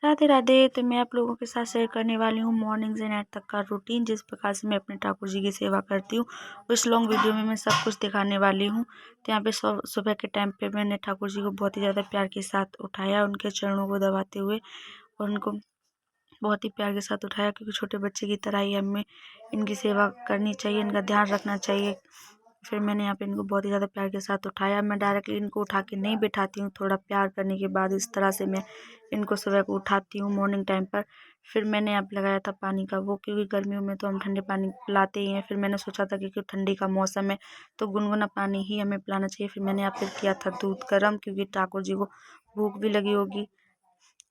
राधे राधे। तो मैं आप लोगों के साथ शेयर करने वाली हूँ मॉर्निंग से नाइट तक का रूटीन, जिस प्रकार से मैं अपने ठाकुर जी की सेवा करती हूँ। उस लॉन्ग वीडियो में मैं सब कुछ दिखाने वाली हूँ। तो यहाँ पे सुबह के टाइम पे मैंने ठाकुर जी को बहुत ही ज़्यादा प्यार के साथ उठाया, उनके चरणों को दबाते हुए, और उनको बहुत ही प्यार के साथ उठाया, क्योंकि छोटे बच्चे की तरह ही हमें इनकी सेवा करनी चाहिए, इनका ध्यान रखना चाहिए। फिर मैंने यहाँ पे इनको बहुत ही ज़्यादा प्यार के साथ उठाया। मैं डायरेक्टली इनको उठा के नहीं बिठाती हूँ, थोड़ा प्यार करने के बाद इस तरह से मैं इनको सुबह को उठाती हूँ मॉर्निंग टाइम पर। फिर मैंने यहाँ पे लगाया था पानी का वो, क्योंकि गर्मियों में तो हम ठंडे पानी पिलाते ही हैं। फिर मैंने सोचा था कि ठंडी का मौसम है तो गुनगुना पानी ही हमें पिलाना चाहिए। फिर मैंने यहाँ पे किया था दूध गर्म, क्योंकि ठाकुर जी को भूख भी लगी होगी।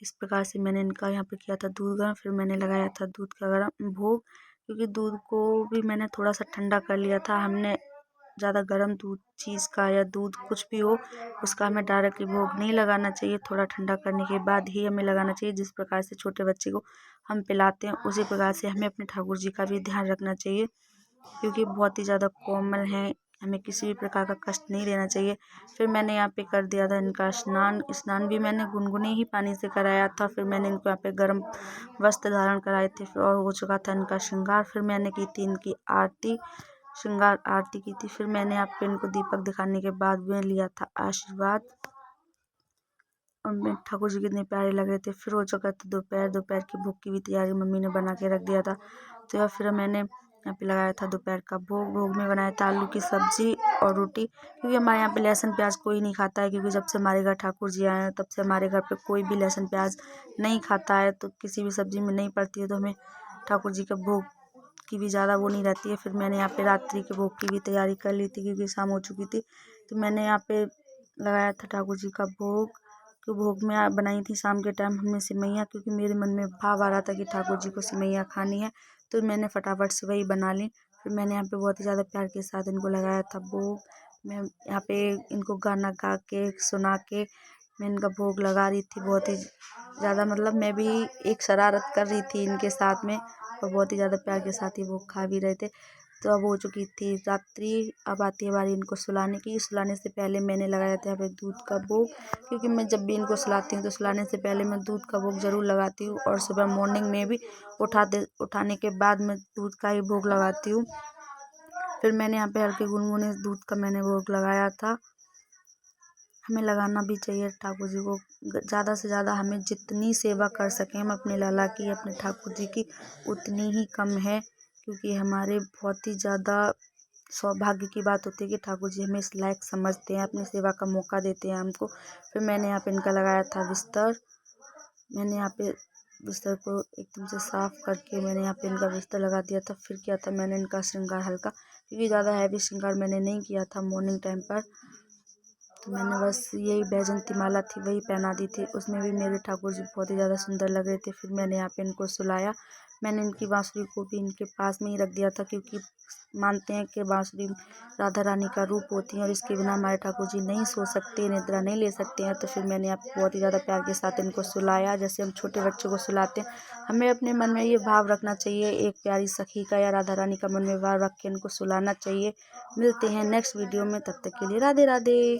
इस प्रकार से मैंने इनका यहाँ पे किया था दूध गर्म। फिर मैंने लगाया था दूध का गर्म भोग, क्योंकि दूध को भी मैंने थोड़ा सा ठंडा कर लिया था। हमने ज़्यादा गर्म दूध चीज़ का या दूध कुछ भी हो उसका हमें डायरेक्टली भोग नहीं लगाना चाहिए, थोड़ा ठंडा करने के बाद ही हमें लगाना चाहिए। जिस प्रकार से छोटे बच्चे को हम पिलाते हैं उसी प्रकार से हमें अपने ठाकुर जी का भी ध्यान रखना चाहिए, क्योंकि बहुत ही ज़्यादा कोमल है, हमें किसी भी प्रकार का कष्ट नहीं देना चाहिए। फिर मैंने यहाँ पे कर दिया था इनका स्नान भी मैंने गुनगुने ही पानी से कराया था। फिर मैंने इनको यहाँ पे गर्म वस्त्र धारण कराए थे, फिर और हो चुका था इनका श्रृंगार। फिर मैंने की थी इनकी आरती, श्रृंगार आरती की थी। फिर मैंने यहाँ पे इनको दीपक दिखाने के बाद में लिया था आशीर्वाद, और मैं ठाकुर जी कितने प्यारे लग रहे थे। फिर हो चुका था दोपहर की भूख की भी तैयारी मम्मी ने बना के रख दिया था। तो या फिर मैंने यहाँ पे लगाया था दोपहर का भोग में बनाया था आलू की सब्जी और रोटी, क्योंकि हमारे यहाँ पे लहसुन प्याज कोई नहीं खाता है। क्योंकि जब से हमारे घर ठाकुर जी आए हैं तब से हमारे घर पे कोई भी लहसुन प्याज नहीं खाता है, तो किसी भी सब्जी में नहीं पड़ती है, तो हमें ठाकुर जी का भोग की भी ज़्यादा वो नहीं रहती है। फिर मैंने यहाँ पे रात्रि के भोग की भी तैयारी कर ली थी, क्योंकि शाम हो चुकी थी। तो मैंने यहाँ पे लगाया था ठाकुर जी का भोग, तो भोग में बनाई थी शाम के टाइम हमने सिमैया, क्योंकि मेरे मन में भाव आ रहा था कि ठाकुर जी को सिमैया खानी है, तो मैंने फटाफट से वही बना ली। फिर मैंने यहाँ पे बहुत ही ज़्यादा प्यार के साथ इनको लगाया था भोग। मैं यहाँ पे इनको गाना गा के सुना के मैं इनका भोग लगा रही थी। बहुत ही ज़्यादा मतलब मैं भी एक शरारत कर रही थी इनके साथ में, और बहुत ही ज़्यादा प्यार के साथ ही भोग खा भी रहे थे। तो अब हो चुकी थी रात्रि, अब आती है बारी इनको सुलाने की। सुलाने से पहले मैंने लगाया था यहाँ पे दूध का भोग, क्योंकि मैं जब भी इनको सुलाती हूँ तो सुलाने से पहले मैं दूध का भोग ज़रूर लगाती हूँ, और सुबह मॉर्निंग में भी उठाने के बाद मैं दूध का ही भोग लगाती हूँ। फिर मैंने यहाँ पे हल्के गुनगुने दूध का मैंने भोग लगाया था। हमें लगाना भी चाहिए ठाकुर जी को, ज़्यादा से ज़्यादा हमें जितनी सेवा कर सकें हम अपने लाला की, अपने ठाकुर जी की, उतनी ही कम है। क्योंकि हमारे बहुत ही ज़्यादा सौभाग्य की बात होती है कि ठाकुर जी हमें इस लायक समझते हैं, अपनी सेवा का मौका देते हैं हमको। फिर मैंने यहाँ पे इनका लगाया था बिस्तर। मैंने यहाँ पे बिस्तर को एकदम से साफ़ करके मैंने यहाँ पे इनका बिस्तर लगा दिया था। फिर किया था मैंने इनका श्रृंगार हल्का, क्योंकि ज़्यादा हैवी श्रृंगार मैंने नहीं किया था मॉर्निंग टाइम पर। तो मैंने बस यही बैजंती माला थी वही पहना दी थी, उसमें भी मेरे ठाकुर जी बहुत ही ज़्यादा सुंदर लग रहे थे। फिर मैंने यहाँ पे इनको सुलाया। मैंने इनकी बांसुरी को भी इनके पास में ही रख दिया था, क्योंकि मानते हैं कि बांसुरी राधा रानी का रूप होती है, और इसके बिना हमारे ठाकुर जी नहीं सो सकते, निद्रा नहीं ले सकते हैं। तो फिर मैंने यहाँ पे बहुत ही ज़्यादा प्यार के साथ इनको सुलाया, जैसे हम छोटे बच्चों को सुलाते हैं। हमें अपने मन में ये भाव रखना चाहिए, एक प्यारी सखी का या राधा रानी का मन में भाव रख के इनको सुलाना चाहिए। मिलते हैं नेक्स्ट वीडियो में, तब तक के लिए राधे राधे।